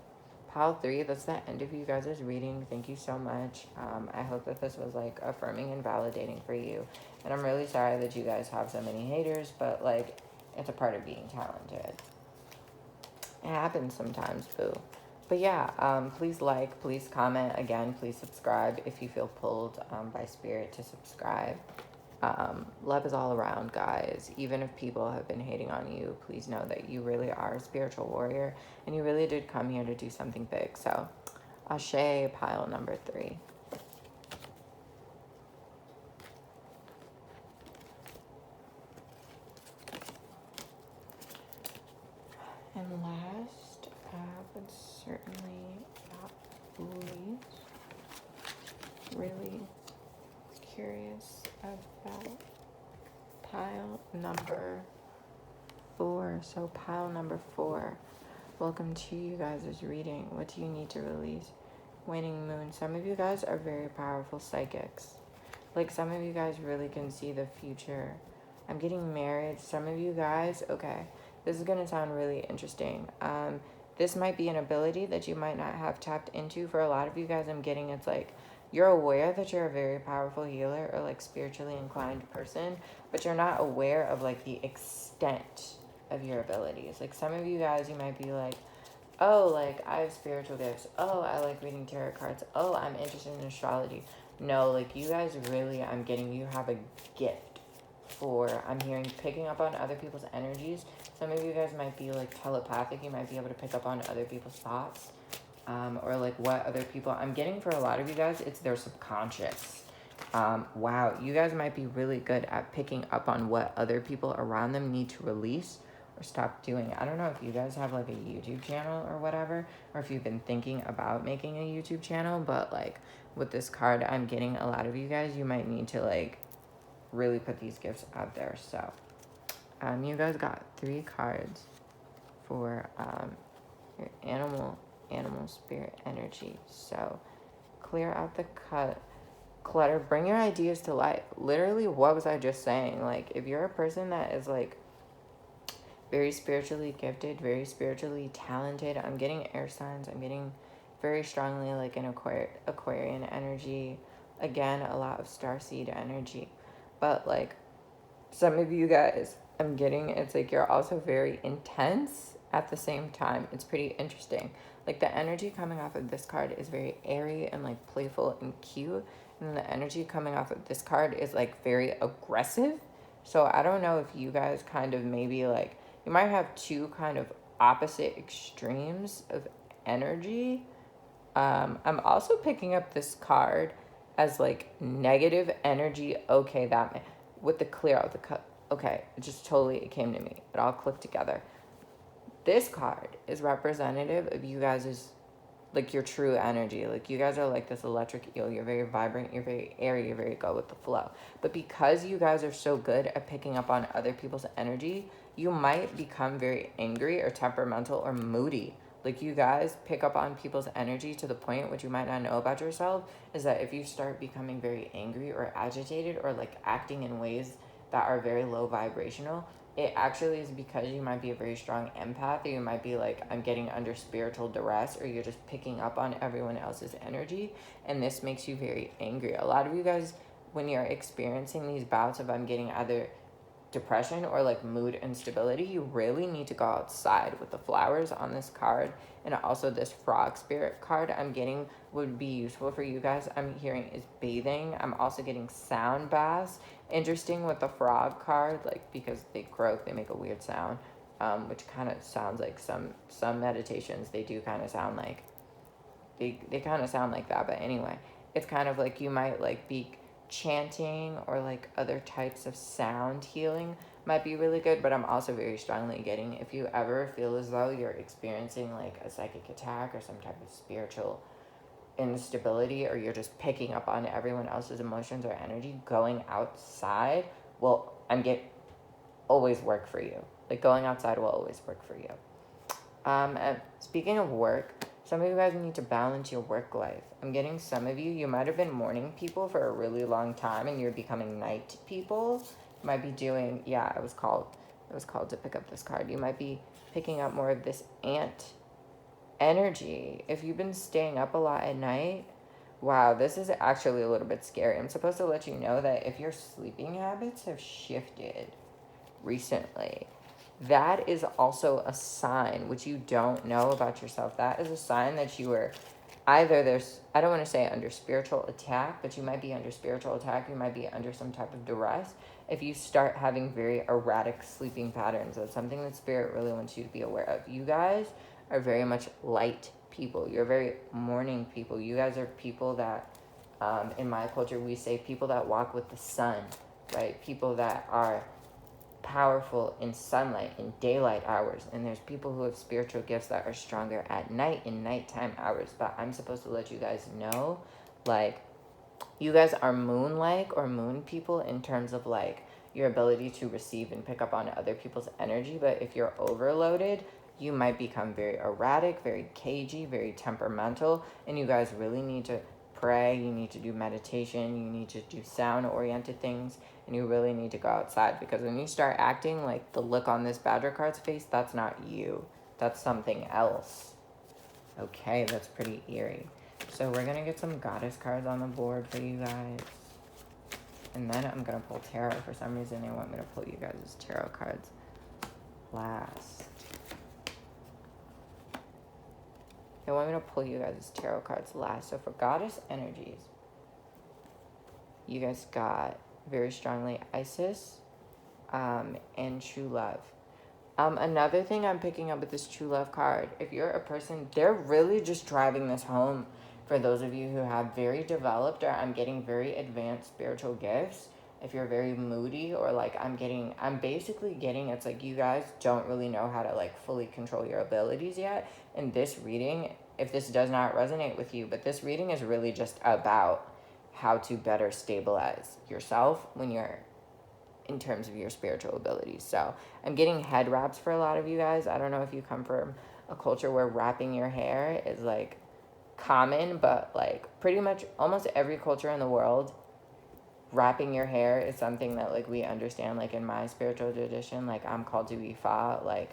pile 3, that's the end of you guys' reading. Thank you so much. I hope that this was like affirming and validating for you, and I'm really sorry that you guys have so many haters, but like it's a part of being talented. It happens sometimes, boo. But yeah, please like, please comment, again, please subscribe if you feel pulled by spirit to subscribe. Love is all around, guys. Even if people have been hating on you, please know that you really are a spiritual warrior, and you really did come here to do something big. So Ashe, pile number 3. And last, but certainly not least, really curious about pile number 4. So pile number 4. Welcome to you guys' reading. What do you need to release? Waning moon. Some of you guys are very powerful psychics. Like some of you guys really can see the future. I'm getting married. Some of you guys, okay, this is going to sound really interesting. This might be an ability that you might not have tapped into. For a lot of you guys, I'm getting it's like you're aware that you're a very powerful healer or like spiritually inclined person, but you're not aware of like the extent of your abilities. Like some of you guys, you might be like, oh, like I have spiritual gifts. Oh, I like reading tarot cards. Oh, I'm interested in astrology. No, like you guys really, I'm getting, you have a gift for, I'm hearing picking up on other people's energies. Some of you guys might be like telepathic. You might be able to pick up on other people's thoughts, or like what other people, I'm getting for a lot of you guys, it's their subconscious. Wow, you guys might be really good at picking up on what other people around them need to release or stop doing. I don't know if you guys have like a YouTube channel or whatever, or if you've been thinking about making a YouTube channel, but like with this card, I'm getting a lot of you guys, you might need to like really put these gifts out there. So you guys got 3 cards for your animal spirit energy. So clear out the clutter, bring your ideas to light. Literally, what was I just saying? Like if you're a person that is like very spiritually gifted, very spiritually talented, I'm getting air signs, I'm getting very strongly like an Aquarian energy, again a lot of starseed energy. But like some of you guys, I'm getting it's like you're also very intense at the same time. It's pretty interesting. Like the energy coming off of this card is very airy and like playful and cute, and the energy coming off of this card is like very aggressive. So I don't know if you guys kind of maybe like, you might have 2 kind of opposite extremes of energy. I'm also picking up this card as like negative energy. Okay, that with the clear out the cut. Okay, it just totally, it came to me. It all clicked together. This card is representative of you guys' like your true energy. Like you guys are like this electric eel. You're very vibrant, you're very airy, you're very go with the flow. But because you guys are so good at picking up on other people's energy, you might become very angry or temperamental or moody. Like, you guys pick up on people's energy to the point, which you might not know about yourself, is that if you start becoming very angry or agitated or like acting in ways that are very low vibrational, it actually is because you might be a very strong empath, or you might be like, I'm getting under spiritual duress, or you're just picking up on everyone else's energy, and this makes you very angry. A lot of you guys, when you're experiencing these bouts of I'm getting either depression or like mood instability, you really need to go outside. With the flowers on this card and also this frog spirit card I'm getting would be useful for you guys, I'm hearing, is bathing. I'm also getting sound baths. Interesting with the frog card, like, because they croak, they make a weird sound, which kind of sounds like some meditations, they do kind of sound like they kind of sound like that. But anyway, it's kind of like you might like be chanting, or like other types of sound healing might be really good. But I'm also very strongly getting, if you ever feel as though you're experiencing like a psychic attack or some type of spiritual instability, or you're just picking up on everyone else's emotions or energy, going outside will always work for you. Like, going outside will always work for you. And speaking of work, some of you guys need to balance your work life. I'm getting some of you might have been morning people for a really long time and you're becoming night people. You might be doing, I was called to pick up this card. You might be picking up more of this ant energy. If you've been staying up a lot at night, wow, this is actually a little bit scary. I'm supposed to let you know that if your sleeping habits have shifted recently, that is also a sign, which you don't know about yourself. That is a sign that you are either I don't want to say under spiritual attack, but you might be under spiritual attack. You might be under some type of duress. If you start having very erratic sleeping patterns, that's something that Spirit really wants you to be aware of. You guys are very much light people. You're very morning people. You guys are people that, in my culture, we say people that walk with the sun, right? People that are powerful in sunlight, in daylight hours. And there's people who have spiritual gifts that are stronger at night, in nighttime hours. But I'm supposed to let you guys know, like, you guys are moon-like or moon people in terms of like your ability to receive and pick up on other people's energy. But if you're overloaded, you might become very erratic, very cagey, very temperamental, and you guys really need to pray. You need to do meditation. You need to do sound-oriented things, and you really need to go outside, because when you start acting like the look on this Badger card's face, that's not you. That's something else. Okay, that's pretty eerie. So we're going to get some goddess cards on the board for you guys. And then I'm going to pull tarot. For some reason, they want me to pull you guys' tarot cards last. They want me to pull you guys' tarot cards last. So for goddess energies, you guys got very strongly Isis and true love. Another thing I'm picking up with this true love card, if you're a person, they're really just driving this home for those of you who have very developed, or I'm getting very advanced spiritual gifts. If you're very moody, or like I'm basically getting, it's like you guys don't really know how to like fully control your abilities yet. And this reading, if this does not resonate with you, but this reading is really just about how to better stabilize yourself when you're in terms of your spiritual abilities. So I'm getting head wraps for a lot of you guys. I don't know if you come from a culture where wrapping your hair is like common, but like pretty much almost every culture in the world, wrapping your hair is something that like we understand. Like in my spiritual tradition, like I'm called to Ifa, like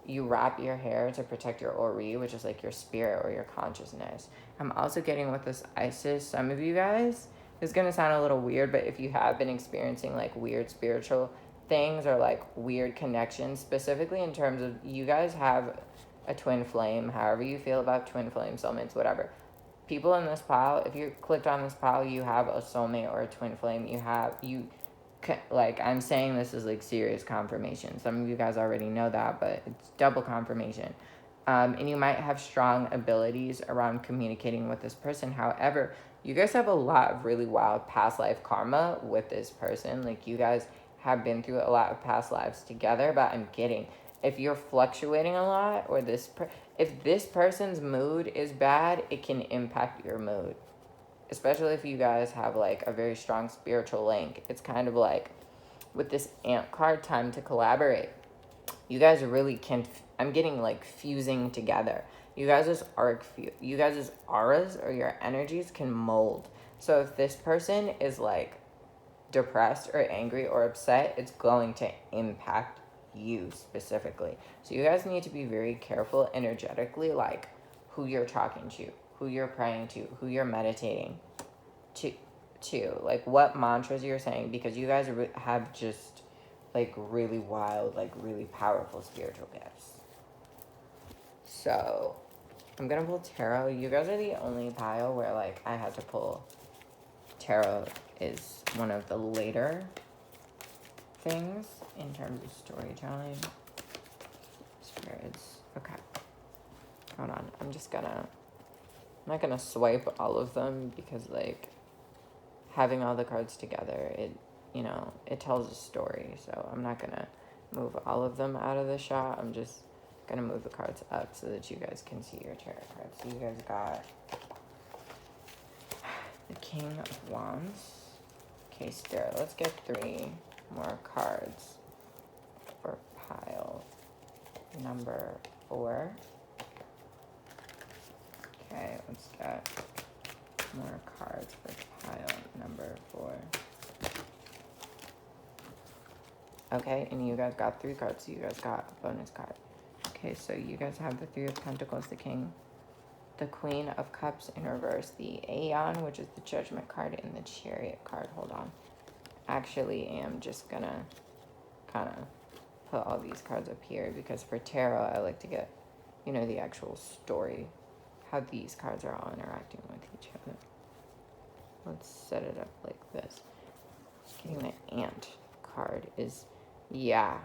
you wrap your hair to protect your Ori, which is like your spirit or your consciousness. I'm also getting with this Isis, some of you guys, it's going to sound a little weird, but if you have been experiencing like weird spiritual things or like weird connections, specifically in terms of you guys have a twin flame, however you feel about twin flame, soulmates, whatever. People in this pile, if you clicked on this pile, you have a soulmate or a twin flame. Like, I'm saying this is like serious confirmation. Some of you guys already know that, but it's double confirmation. And you might have strong abilities around communicating with this person. However, you guys have a lot of really wild past life karma with this person. Like, you guys have been through a lot of past lives together, but I'm getting, if you're fluctuating a lot, or if this person's mood is bad, it can impact your mood. Especially if you guys have like a very strong spiritual link. It's kind of like with this ant card, time to collaborate. You guys really can, I'm getting like fusing together. You guys' auras or your energies can mold. So if this person is like depressed or angry or upset, it's going to impact you specifically. So you guys need to be very careful energetically, like who you're talking to, who you're praying to, who you're meditating to, like what mantras you're saying, because you guys have just like really wild, like really powerful spiritual gifts. So I'm gonna pull tarot. You guys are the only pile where like I had to pull tarot. Is one of the later things in terms of storytelling. Spirits. Okay. Hold on. I'm not gonna swipe all of them because like having all the cards together, it tells a story. So I'm not gonna move all of them out of the shot. I'm just gonna move the cards up so that you guys can see your tarot cards. So you guys got the King of Wands. Okay, Spirit, let's get 3 more cards for pile number 4. Okay, let's get more cards for pile number 4. Okay, and you guys got 3 cards, so you guys got a bonus card. Okay, so you guys have the 3 of Pentacles, the King, the Queen of Cups in reverse, the Aeon, which is the Judgment card, and the Chariot card. Hold on. Actually am just gonna kind of put all these cards up here because for tarot, I like to get, the actual story, how these cards are all interacting with each other. Let's set it up like this. Getting the Ant card is, yeah.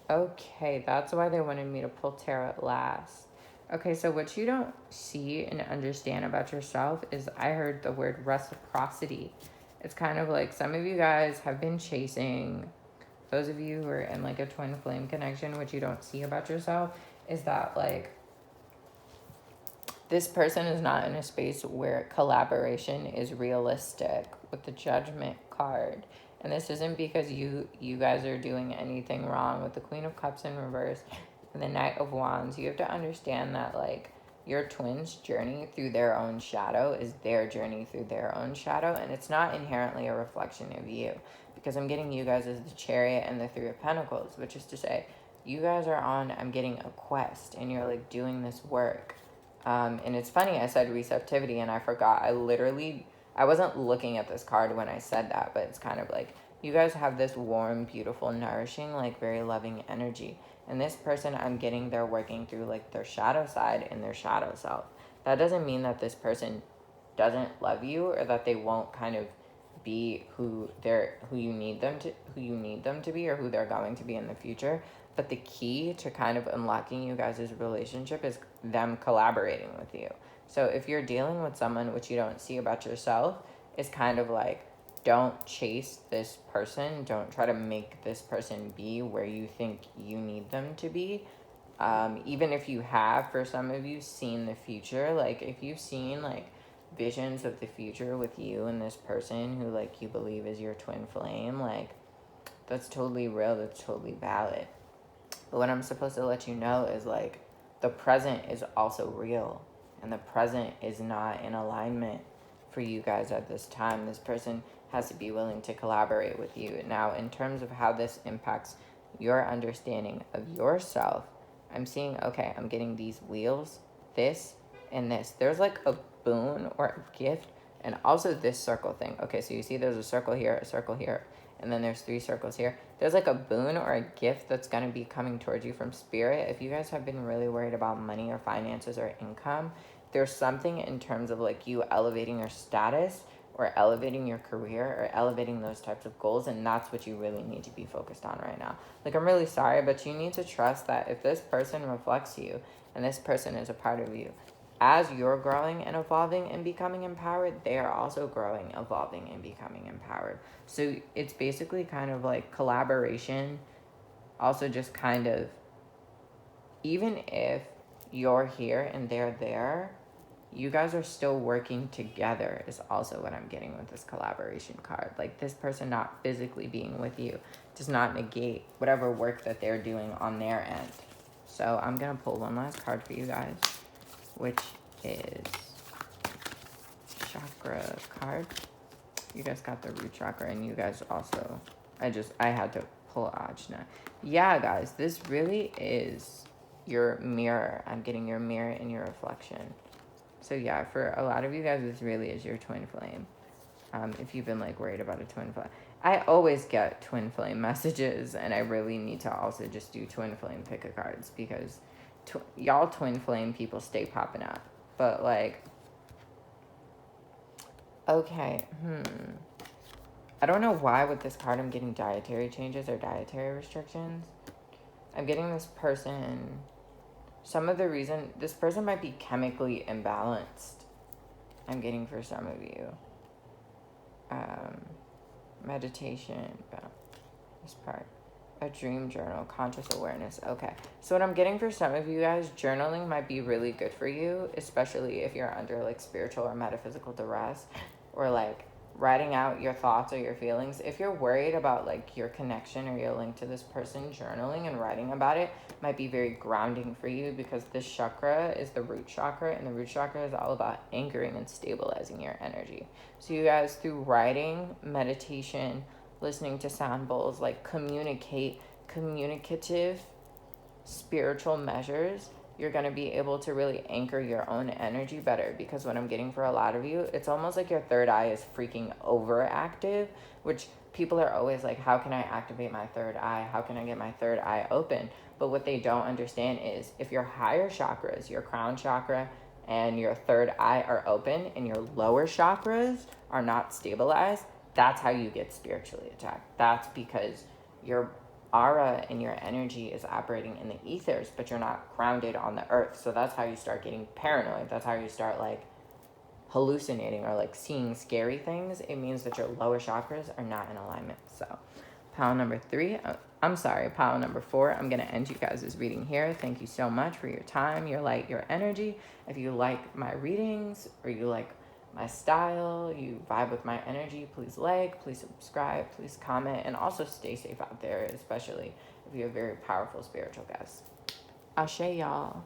Okay, that's why they wanted me to pull tarot last. Okay, so what you don't see and understand about yourself is I heard the word reciprocity. It's kind of like some of you guys have been chasing, those of you who are in like a twin flame connection, what you don't see about yourself is that like this person is not in a space where collaboration is realistic with the Judgment card. And this isn't because you guys are doing anything wrong with the Queen of Cups in reverse and the Knight of Wands. You have to understand that like your twin's journey through their own shadow is their journey through their own shadow, and it's not inherently a reflection of you, because I'm getting you guys as the Chariot and the 3 of Pentacles, which is to say you guys are on, I'm getting a quest and you're like doing this work. And it's funny, I said receptivity and I forgot. I wasn't looking at this card when I said that, but it's kind of like you guys have this warm, beautiful, nourishing, like very loving energy. And this person, I'm getting, they're working through like their shadow side and their shadow self. That doesn't mean that this person doesn't love you or that they won't kind of be who you need them to be or who they're going to be in the future. But the key to kind of unlocking you guys' relationship is them collaborating with you. So if you're dealing with someone which you don't see about yourself, it's kind of like, don't chase this person. Don't try to make this person be where you think you need them to be. Even if you have, for some of you, seen the future, like if you've seen like visions of the future with you and this person who like you believe is your twin flame, like that's totally real, that's totally valid. But what I'm supposed to let you know is like the present is also real, and the present is not in alignment for you guys at this time. This person has to be willing to collaborate with you. Now, in terms of how this impacts your understanding of yourself, I'm seeing, okay, I'm getting these wheels, this and this. There's like a boon or a gift, and also this circle thing. Okay, so you see there's a circle here, and then there's 3 circles here. There's like a boon or a gift that's going to be coming towards you from Spirit. If you guys have been really worried about money or finances or income, there's something in terms of like you elevating your status or elevating your career or elevating those types of goals, and that's what you really need to be focused on right now. Like, I'm really sorry, but you need to trust that if this person reflects you and this person is a part of you, as you're growing and evolving and becoming empowered, they are also growing, evolving, and becoming empowered. So it's basically kind of like collaboration. Also just kind of, even if you're here and they're there, you guys are still working together is also what I'm getting with this collaboration card. Like, this person not physically being with you does not negate whatever work that they're doing on their end. So I'm going to pull one last card for you guys, which is chakra card. You guys got the root chakra, and you guys also, I had to pull Ajna. Yeah, guys, this really is your mirror. I'm getting your mirror and your reflection. So yeah, for a lot of you guys, this really is your twin flame. If you've been like worried about a twin flame, I always get twin flame messages, and I really need to also just do twin flame pick a cards, because y'all twin flame people stay popping up. But like, okay, I don't know why with this card I'm getting dietary changes or dietary restrictions. I'm getting this person, some of the reason, this person might be chemically imbalanced. I'm getting for some of you. Meditation, this part. A dream journal, conscious awareness. Okay. So what I'm getting for some of you guys, journaling might be really good for you, especially if you're under like spiritual or metaphysical duress, or like writing out your thoughts or your feelings. If you're worried about like your connection or your link to this person, journaling and writing about it might be very grounding for you, because this chakra is the root chakra, and the root chakra is all about anchoring and stabilizing your energy. So you guys, through writing, meditation, listening to sound bowls, like communicative spiritual measures, you're going to be able to really anchor your own energy better. Because what I'm getting for a lot of you, it's almost like your third eye is freaking overactive, which people are always like, how can I activate my third eye? How can I get my third eye open? But what they don't understand is, if your higher chakras, your crown chakra and your third eye are open, and your lower chakras are not stabilized, that's how you get spiritually attacked. That's because your aura and your energy is operating in the ethers, but you're not grounded on the earth. So that's how you start getting paranoid. That's how you start like hallucinating or like seeing scary things. It means that your lower chakras are not in alignment. So pile number 4, I'm going to end you guys' reading here. Thank you so much for your time, your light, your energy. If you like my readings, or you like my style, you vibe with my energy, please like, please subscribe, please comment, and also stay safe out there, especially if you have very powerful spiritual guests. Ashe, y'all.